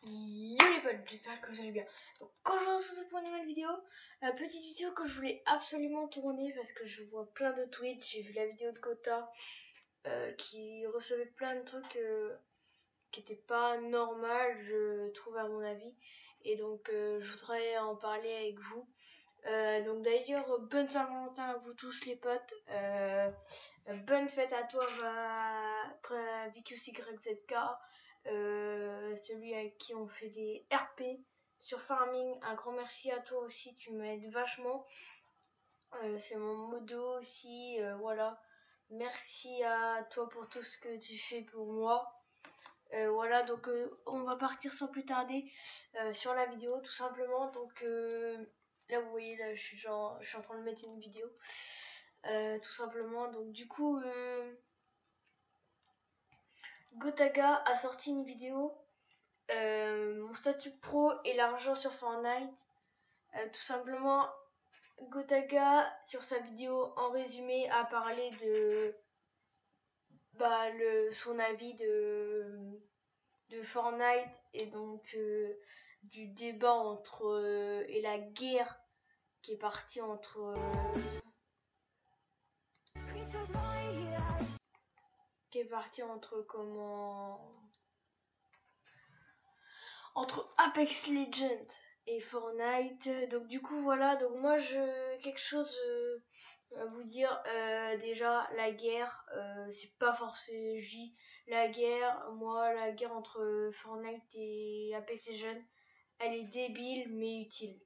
Yo les potes, j'espère que vous allez bien. Donc quand je retrouve pour une nouvelle vidéo, petite vidéo que je voulais absolument tourner parce que je vois plein de tweets. J'ai vu la vidéo de Gotha qui recevait plein de trucs qui n'étaient pas normaux, je trouve à mon avis. Et donc je voudrais en parler avec vous. Donc d'ailleurs, bonne Saint-Valentin à vous tous les potes. Bonne fête à toi, VQCYZK. Celui avec qui on fait des RP sur Farming. Un grand merci à toi aussi, tu m'aides vachement. C'est mon modo aussi, voilà. Merci à toi pour tout ce que tu fais pour moi. Voilà, donc on va partir sans plus tarder sur la vidéo, tout simplement. Donc là, vous voyez, là, je suis en train de mettre une vidéo, tout simplement. Donc du coup, Gotaga a sorti une vidéo. Mon statut pro et l'argent sur Fortnite. Tout simplement, Gotaga sur sa vidéo en résumé a parlé de son avis de Fortnite et donc du débat entre et la guerre qui est partie entre entre Apex Legends et Fortnite. Donc du coup voilà, donc moi quelque chose à vous dire. Déjà la guerre, c'est pas forcément la guerre entre Fortnite et Apex Legends, elle est débile mais utile,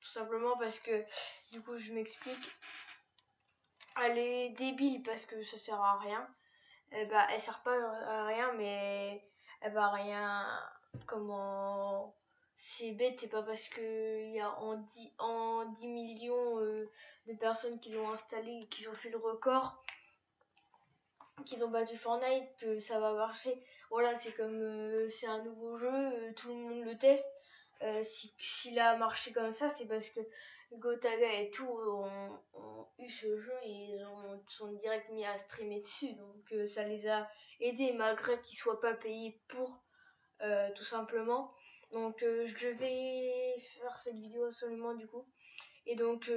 tout simplement parce que du coup je m'explique. Elle est débile parce que ça sert à rien. Elle sert pas à rien, mais elle va rien. Comment. C'est bête, c'est pas parce que il y a en 10 millions de personnes qui l'ont installé et qui ont fait le record, qu'ils ont battu Fortnite, que ça va marcher. Voilà, c'est comme c'est un nouveau jeu, tout le monde le teste. S'il a marché comme ça, c'est parce que Gotaga et tout ont eu ce jeu et ils sont direct mis à streamer dessus. Donc ça les a aidés malgré qu'ils soient pas payés pour, tout simplement. Donc je vais faire cette vidéo absolument du coup. Et donc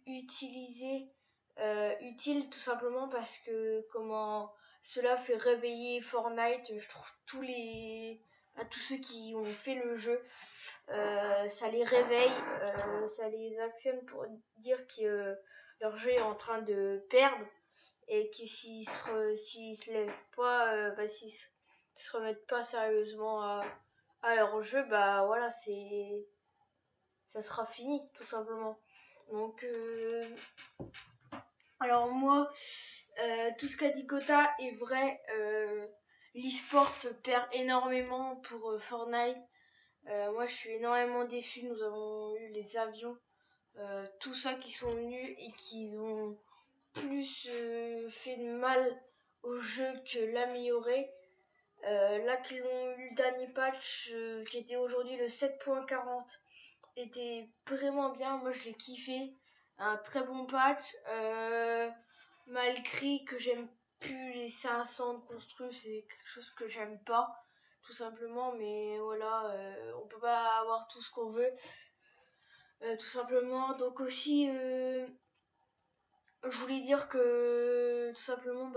utile tout simplement parce que comment cela fait réveiller Fortnite. Je trouve tous ceux qui ont fait le jeu, ça les réveille, ça les actionne pour dire que leur jeu est en train de perdre et que s'ils se lèvent pas, s'ils se remettent pas sérieusement à leur jeu, voilà, ça sera fini tout simplement. Donc alors moi, tout ce qu'a dit Gotha est vrai. L'e-sport perd énormément pour Fortnite. Moi je suis énormément déçue. Nous avons eu les avions, tout ça qui sont venus et qui ont plus fait de mal au jeu que l'améliorer. Là qu'ils ont eu le dernier patch qui était aujourd'hui le 7.40 était vraiment bien. Moi je l'ai kiffé, un très bon patch, malgré que j'aime plus les 500 de construits, c'est quelque chose que j'aime pas tout simplement, mais voilà, on peut pas avoir tout ce qu'on veut, tout simplement. Donc aussi je voulais dire que tout simplement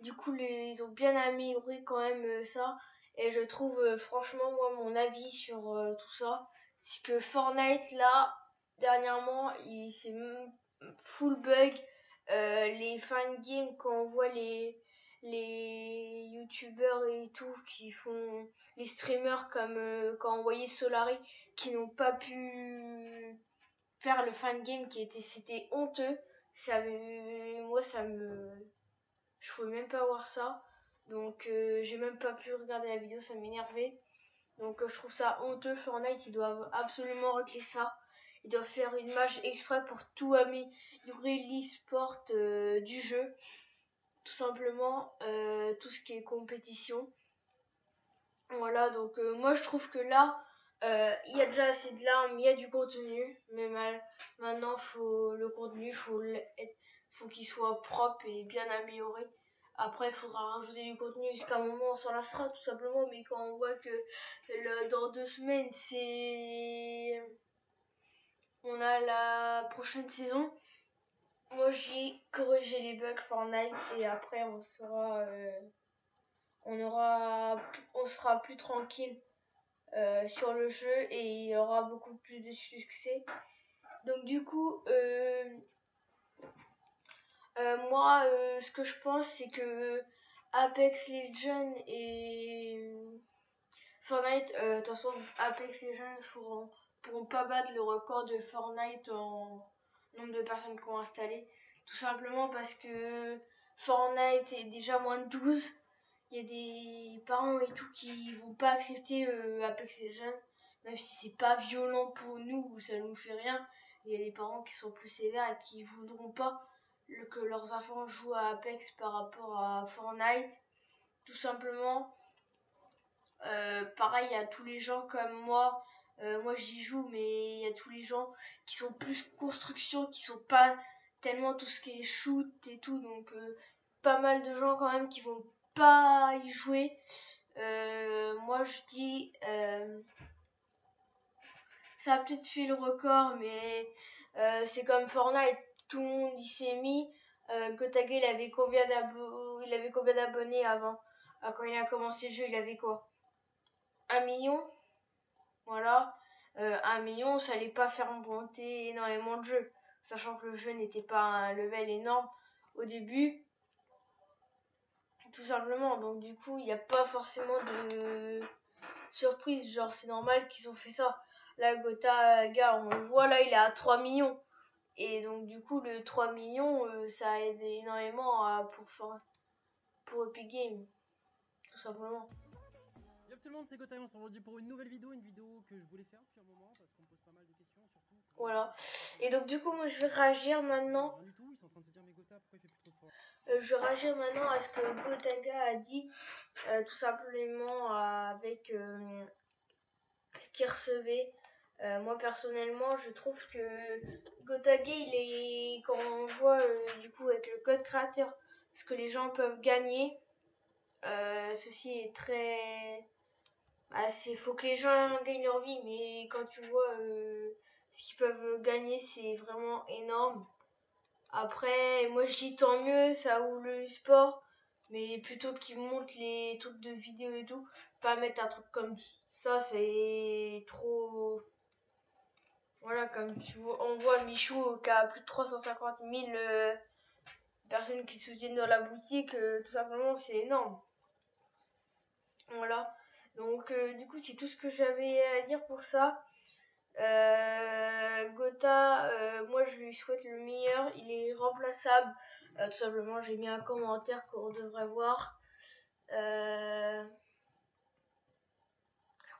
du coup ils ont bien amélioré quand même ça, et je trouve franchement, moi mon avis sur tout ça, c'est que Fortnite là dernièrement c'est full bug. Les fan games, quand on voit les youtubeurs et tout qui font les streamers comme quand on voyait Solari qui n'ont pas pu faire le fan game, c'était honteux. Moi je pouvais même pas voir ça, donc j'ai même pas pu regarder la vidéo, ça m'énervait. Donc je trouve ça honteux. Fortnite, ils doivent absolument régler ça. Ils doivent faire une match exprès pour tout améliorer l'e-sport du jeu, tout simplement, tout ce qui est compétition. Voilà, donc moi je trouve que là il y a déjà assez de larmes, il y a du contenu, mais maintenant le contenu faut qu'il soit propre et bien amélioré Après, il faudra rajouter du contenu jusqu'à un moment, on s'en lassera tout simplement. Mais quand on voit que dans 2 semaines, on a la prochaine saison, moi j'ai corrigé les bugs Fortnite et après on sera on sera plus tranquille sur le jeu et il y aura beaucoup plus de succès. Donc du coup, moi, ce que je pense, c'est que Apex Legends et Fortnite, de toute façon, Apex Legends pourront pas battre le record de Fortnite en nombre de personnes qui ont installé. Tout simplement parce que Fortnite est déjà moins de 12. Il y a des parents et tout qui vont pas accepter Apex Legends, même si c'est pas violent pour nous, ça nous fait rien. Il y a des parents qui sont plus sévères et qui voudront pas que leurs enfants jouent à Apex par rapport à Fortnite. Tout simplement, pareil, il y a tous les gens comme moi. Moi j'y joue, mais il y a tous les gens qui sont plus construction, qui sont pas tellement tout ce qui est shoot et tout. Donc pas mal de gens quand même qui vont pas y jouer. Moi je dis ça a peut-être fait le record, mais c'est comme Fortnite, tout le monde y s'est mis. Gotaga il avait combien d'abonnés avant? Quand il a commencé le jeu, il avait quoi? 1 million? Voilà. 1 million, ça allait pas faire monter énormément de jeux, sachant que le jeu n'était pas un level énorme au début. Tout simplement, donc du coup, il n'y a pas forcément de surprise, genre c'est normal qu'ils ont fait ça. Là, Gotaga, on le voit, là, il est à 3 millions. Et donc du coup, le 3 millions, ça aide énormément pour Epic Games, tout simplement. Yo tout le monde, c'est Gotaï, on se retrouve pour une nouvelle vidéo, que je voulais faire depuis un moment parce qu'on me pose pas mal de questions, surtout. Voilà. Et donc du coup, moi je vais réagir maintenant. Rien du tout, ils sont en train de se dire mais Gotha, pourquoi il fait plus trop de fois Je vais réagir maintenant à ce que Gotaga a dit, tout simplement avec ce qu'il recevait. Moi personnellement, je trouve que Gotaga, quand on voit du coup avec le code créateur ce que les gens peuvent gagner, ceci est très faut que les gens gagnent leur vie, mais quand tu vois ce qu'ils peuvent gagner, c'est vraiment énorme. Après, moi je dis tant mieux, ça ouvre le sport, mais plutôt qu'ils montent les trucs de vidéo et tout, pas mettre un truc comme ça, c'est trop. Voilà, comme on voit Michou qui a plus de 350 000 personnes qui soutiennent dans la boutique, tout simplement, c'est énorme. Voilà. Donc, du coup, c'est tout ce que j'avais à dire pour ça. Gotha, moi je lui souhaite le meilleur. Il est remplaçable. Tout simplement, j'ai mis un commentaire qu'on devrait voir.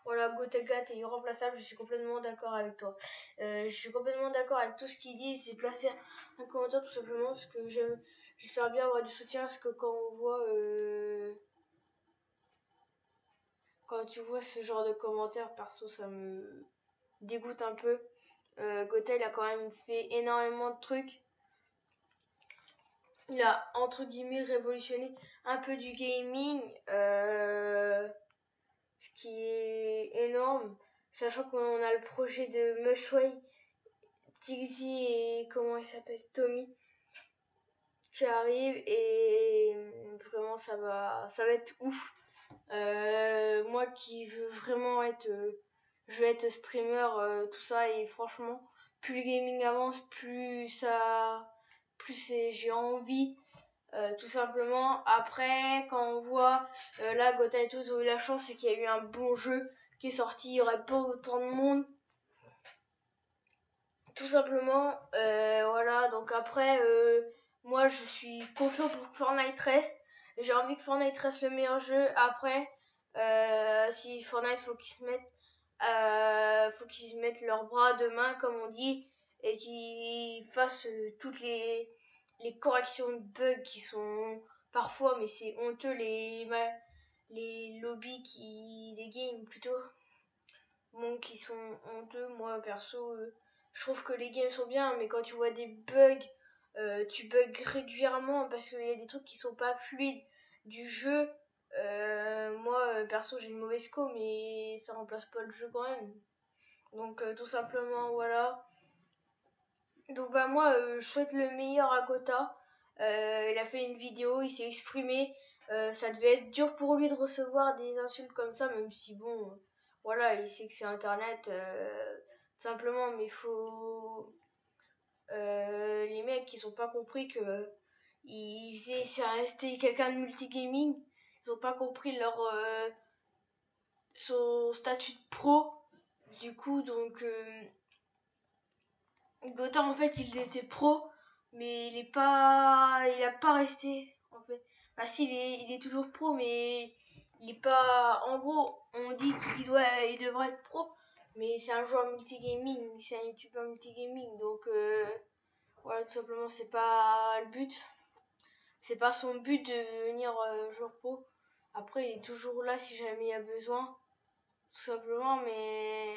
Voilà, Gotaga, t'es irremplaçable. Je suis complètement d'accord avec toi. Je suis complètement d'accord avec tout ce qu'il dit. C'est placer un commentaire tout simplement parce que j'espère bien avoir du soutien. Parce que quand tu vois ce genre de commentaires, perso, ça me dégoûte un peu. Gotha, il a quand même fait énormément de trucs. Il a entre guillemets révolutionné un peu du gaming, ce qui est énorme, sachant qu'on a le projet de Mushway, Tixi et comment il s'appelle, Tommy, qui arrive et vraiment ça va être ouf. Moi qui veux vraiment je vais être streamer, tout ça, et franchement, plus le gaming avance, j'ai envie. Tout simplement. Après, quand on voit là, Gotha et tous ont eu la chance, c'est qu'il y a eu un bon jeu qui est sorti, il n'y aurait pas autant de monde. Tout simplement, voilà. Donc après, moi je suis confiant pour que Fortnite reste. J'ai envie que Fortnite reste le meilleur jeu. Après, si Fortnite, faut qu'ils se mettent leurs bras de main, comme on dit, et qu'ils fassent toutes les corrections de bugs qui sont parfois, mais c'est honteux, les lobbies les games plutôt, bon, qui sont honteux. Moi perso, je trouve que les games sont bien, mais quand tu vois des bugs tu bugs régulièrement parce qu'il y a des trucs qui sont pas fluides du jeu. Moi perso j'ai une mauvaise co, mais ça remplace pas le jeu quand même. Donc tout simplement voilà. Donc bah moi je souhaite le meilleur à Gotha. Il a fait une vidéo, il s'est exprimé. Ça devait être dur pour lui de recevoir des insultes comme ça, même si bon, voilà, il sait que c'est internet, tout simplement, mais faut les mecs qui ont pas compris que c'est resté quelqu'un de multigaming, ils ont pas compris son statut de pro. Du coup donc Gotha en fait il était pro, mais il a pas resté en fait. Bah si il est toujours pro, mais il est pas. En gros, on dit il devrait être pro, mais c'est un joueur multigaming, c'est un youtubeur multigaming, donc voilà, tout simplement c'est pas le but, c'est pas son but de devenir joueur pro. Après il est toujours là si jamais il y a besoin, tout simplement, mais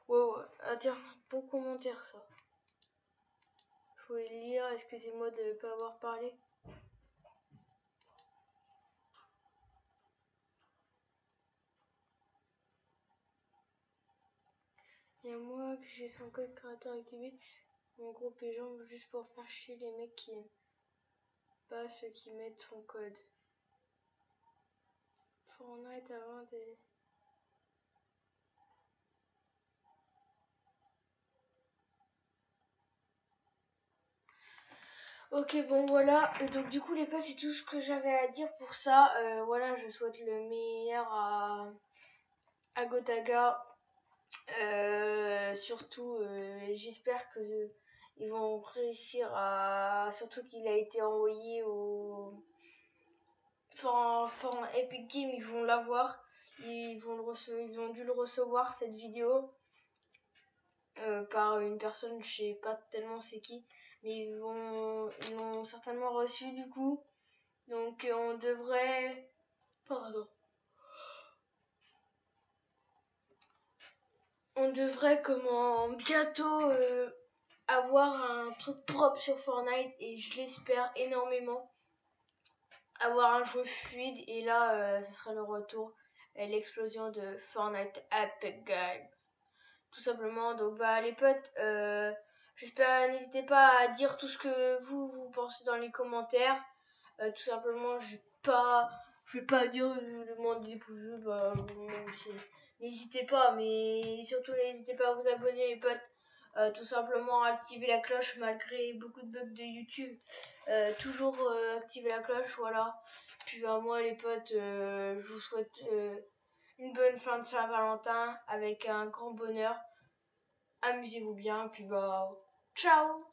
ouais, ouais. Ah tiens, bon commentaire ça. Je voulais le lire, excusez-moi de ne pas avoir parlé. Il y a moi que j'ai son code créateur activé. Mon groupe est genre juste pour faire chier les mecs qui aiment pas ceux qui mettent son code. Fortnite avant des... Ok, bon voilà, et donc du coup les potes c'est tout ce que j'avais à dire pour ça. Voilà, je souhaite le meilleur à Gotaga. Surtout j'espère que ils vont réussir à... Surtout qu'il a été envoyé au... Enfin, Epic Games, ils vont l'avoir. Ils ont dû le recevoir cette vidéo par une personne, je sais pas tellement c'est qui, mais ils l'ont certainement reçu du coup. Donc on devrait, pardon, on devrait bientôt avoir un truc propre sur Fortnite et je l'espère énormément. Avoir un jeu fluide et là ce sera le retour et l'explosion de Fortnite Epic Games. Tout simplement. Donc bah les potes, j'espère, n'hésitez pas à dire tout ce que vous pensez dans les commentaires. Tout simplement, je vais pas dire je demande des pouces bleus, bah, n'hésitez pas, mais surtout n'hésitez pas à vous abonner les potes. Tout simplement activer la cloche malgré beaucoup de bugs de YouTube. Toujours activer la cloche, voilà. Puis bah moi les potes, je vous souhaite une bonne fin de Saint-Valentin avec un grand bonheur. Amusez-vous bien, puis bah, ciao!